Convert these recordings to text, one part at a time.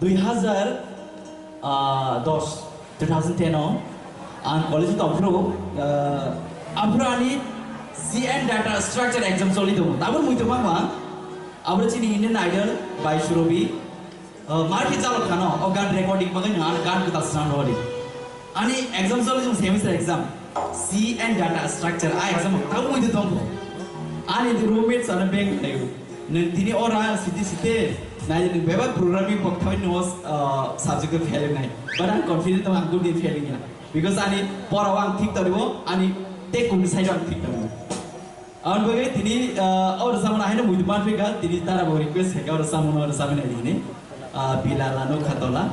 2010 aan college to afro ani CN data structure exam soli do tabur mui to mama abra chini Indian Idol by Surobi market jalo khana organ recording magan gan kita sound holi ani exam soli semester exam CN data structure a exam tabur mui to tongo ani the roommates are bang lego nintini ora site na jadi beba programming pokthoi no subject failing nai but I'm confident to I'm good in failing ya because ani pora wang thik taribo ani take kun side wang thik taribo aun bagai tini aur samana haina muidman fega tini tara bo request hega aur samana ini bilalano khatola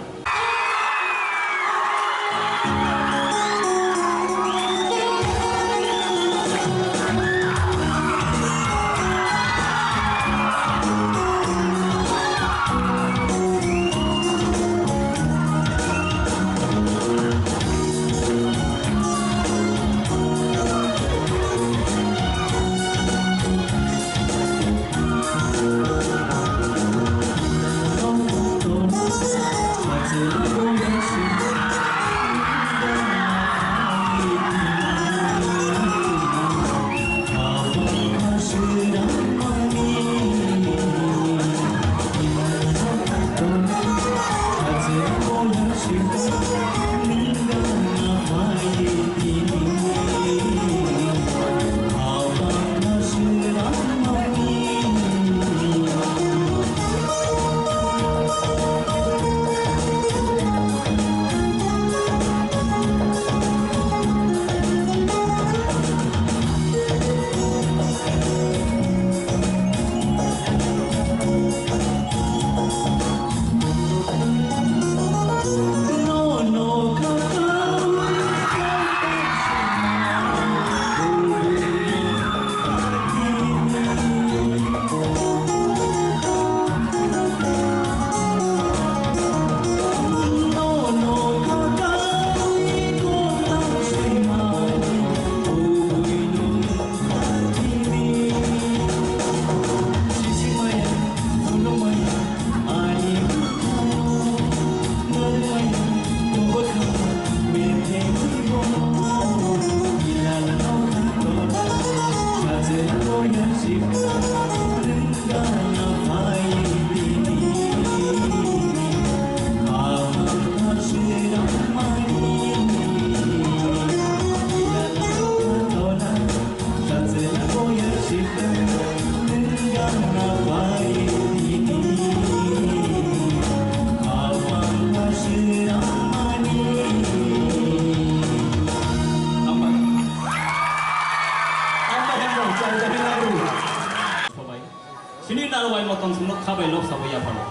Sini dalam wae motong semut kabai lok sabu ya palo.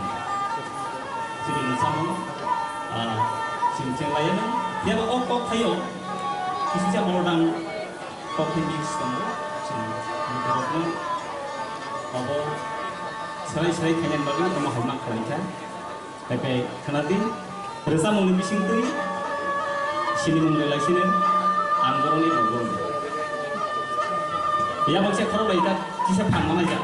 Sini sama, sini ceng layan, dia bawa kok kayo, kisi siapa orang kok hindi semua, sini berapa, apa, serai kanyan bagi sama hormat kalian, tapi kenapa? Bersama mengimpin sini, sini mengelak sini, anggur ni anggur. Ya maksudnya kalau kita kisah panjang aja.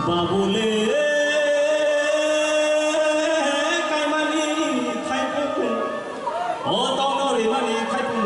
Babule kai mani thai pun o tong no ri mani thai pun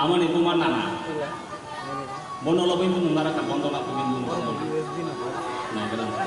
Aman itu mana na? Bono lobi itu nunggu raka bondo na pun bingung. Nah, kenapa?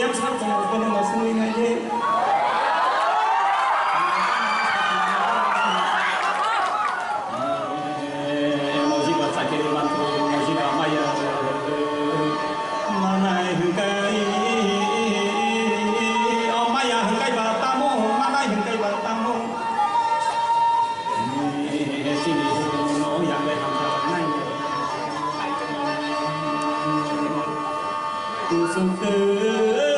yang sangat penuh masih ngaji musibah sakit mantu musibah maya mana hengkai oh maya hengkai batamu mana hengkai batamu sini no yang berhampa naik tu suka